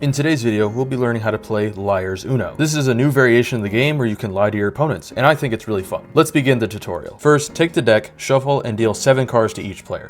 In today's video, we'll be learning how to play Liar's Uno. This is a new variation of the game where you can lie to your opponents, and I think it's really fun. Let's begin the tutorial. First, take the deck, shuffle, and deal 7 cards to each player.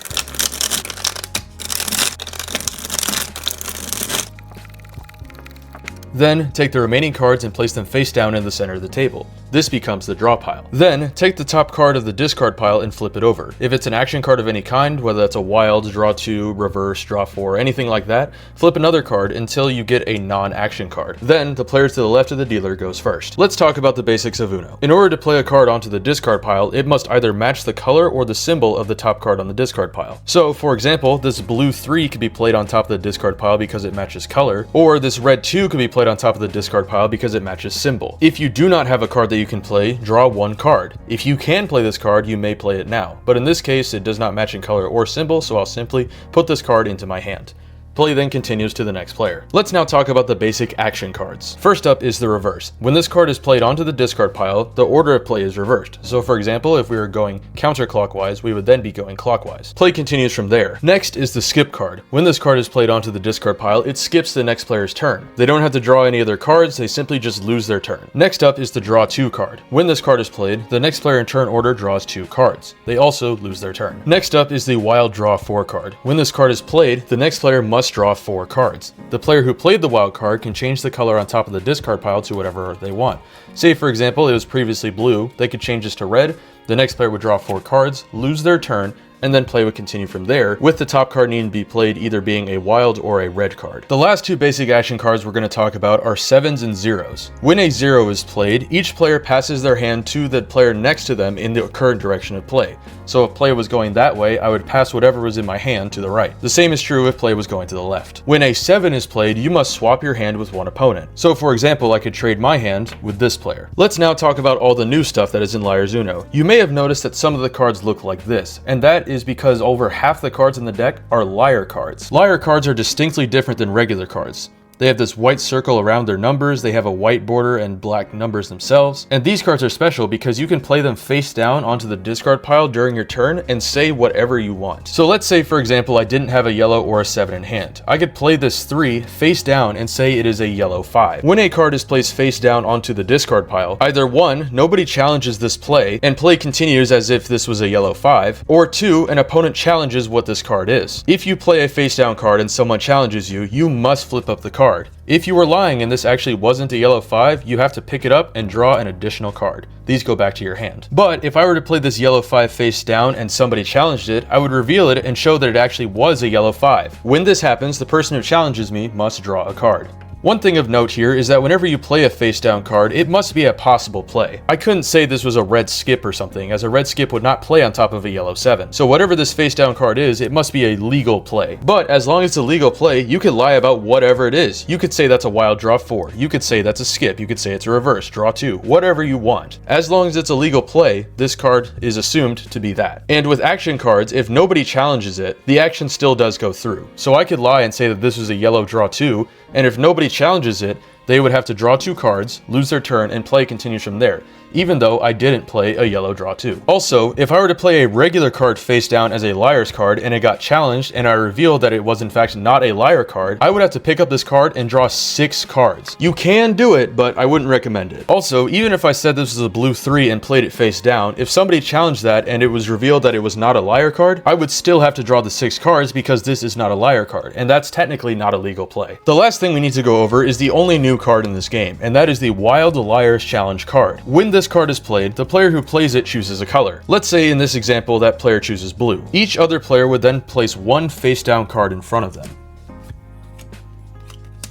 Then, take the remaining cards and place them face down in the center of the table. This becomes the draw pile. Then, take the top card of the discard pile and flip it over. If it's an action card of any kind, whether that's a wild, draw 2, reverse, draw 4, anything like that, flip another card until you get a non-action card. Then, the player to the left of the dealer goes first. Let's talk about the basics of Uno. In order to play a card onto the discard pile, it must either match the color or the symbol of the top card on the discard pile. So, for example, this blue 3 could be played on top of the discard pile because it matches color, or this red 2 could be played on top of the discard pile because it matches symbol. If you do not have a card that you can play, draw 1 card. If you can play this card, you may play it now. But in this case, it does not match in color or symbol, so I'll simply put this card into my hand. Play then continues to the next player. Let's now talk about the basic action cards. First up is the reverse. When this card is played onto the discard pile, the order of play is reversed. So for example, if we were going counterclockwise, we would then be going clockwise. Play continues from there. Next is the skip card. When this card is played onto the discard pile, it skips the next player's turn. They don't have to draw any other cards, they simply just lose their turn. Next up is the draw 2 card. When this card is played, the next player in turn order draws 2 cards. They also lose their turn. Next up is the wild draw 4 card. When this card is played, the next player must draw 4 cards. The player who played the wild card can change the color on top of the discard pile to whatever they want. Say for example it was previously blue, they could change this to red, the next player would draw 4 cards, lose their turn, and then play would continue from there, with the top card needing to be played either being a wild or a red card. The last 2 basic action cards we're going to talk about are 7s and 0s. When a 0 is played, each player passes their hand to the player next to them in the current direction of play. So if play was going that way, I would pass whatever was in my hand to the right. The same is true if play was going to the left. When a 7 is played, you must swap your hand with one opponent. So for example, I could trade my hand with this player. Let's now talk about all the new stuff that is in Liar's Uno. You may have noticed that some of the cards look like this, and that is because over half the cards in the deck are liar cards. Liar cards are distinctly different than regular cards. They have this white circle around their numbers, they have a white border and black numbers themselves. And these cards are special because you can play them face down onto the discard pile during your turn and say whatever you want. So let's say for example I didn't have a yellow or a 7 in hand. I could play this 3 face down and say it is a yellow 5. When a card is placed face down onto the discard pile, either 1, nobody challenges this play and play continues as if this was a yellow 5, or 2, an opponent challenges what this card is. If you play a face down card and someone challenges you, you must flip up the card. If you were lying and this actually wasn't a yellow 5, you have to pick it up and draw an additional card. These go back to your hand. But if I were to play this yellow 5 face down and somebody challenged it, I would reveal it and show that it actually was a yellow 5. When this happens, the person who challenges me must draw a card. One thing of note here is that whenever you play a face down card, it must be a possible play. I couldn't say this was a red skip or something, as a red skip would not play on top of a yellow 7. So whatever this face down card is, it must be a legal play. But as long as it's a legal play, you could lie about whatever it is. You could say that's a wild draw 4. You could say that's a skip. You could say it's a reverse, draw 2, whatever you want. As long as it's a legal play, this card is assumed to be that. And with action cards, if nobody challenges it, the action still does go through. So I could lie and say that this was a yellow draw 2, and if nobody challenges it, they would have to draw 2 cards, lose their turn, and play continues from there, even though I didn't play a yellow draw 2. Also, if I were to play a regular card face down as a liar's card and it got challenged and I revealed that it was in fact not a liar card, I would have to pick up this card and draw 6 cards. You can do it, but I wouldn't recommend it. Also, even if I said this was a blue 3 and played it face down, if somebody challenged that and it was revealed that it was not a liar card, I would still have to draw the 6 cards because this is not a liar card, and that's technically not a legal play. The last thing we need to go over is the only new card in this game, and that is the Wild Liar's Challenge card. When this card is played, the player who plays it chooses a color. Let's say in this example that player chooses blue. Each other player would then place 1 face down card in front of them.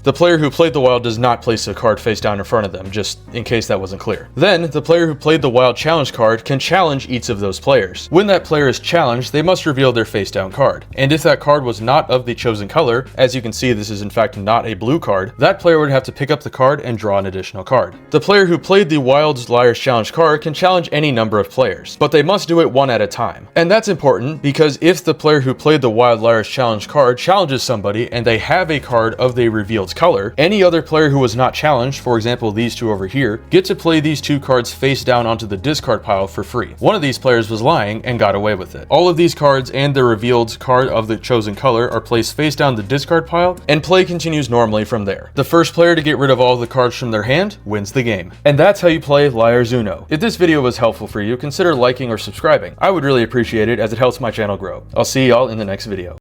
The player who played the wild does not place a card face down in front of them, just in case that wasn't clear. Then, the player who played the wild challenge card can challenge each of those players. When that player is challenged, they must reveal their face down card. And if that card was not of the chosen color, as you can see this is in fact not a blue card, that player would have to pick up the card and draw an additional card. The player who played the Wild Liar's Challenge card can challenge any number of players, but they must do it 1 at a time. And that's important because if the player who played the Wild Liar's Challenge card challenges somebody and they have a card of the revealed color, any other player who was not challenged, for example these two over here, get to play these two cards face down onto the discard pile for free. One of these players was lying and got away with it. All of these cards and the revealed card of the chosen color are placed face down the discard pile, and play continues normally from there. The first player to get rid of all of the cards from their hand wins the game. And that's how you play Liar's Uno. If this video was helpful for you, consider liking or subscribing. I would really appreciate it as it helps my channel grow. I'll see y'all in the next video.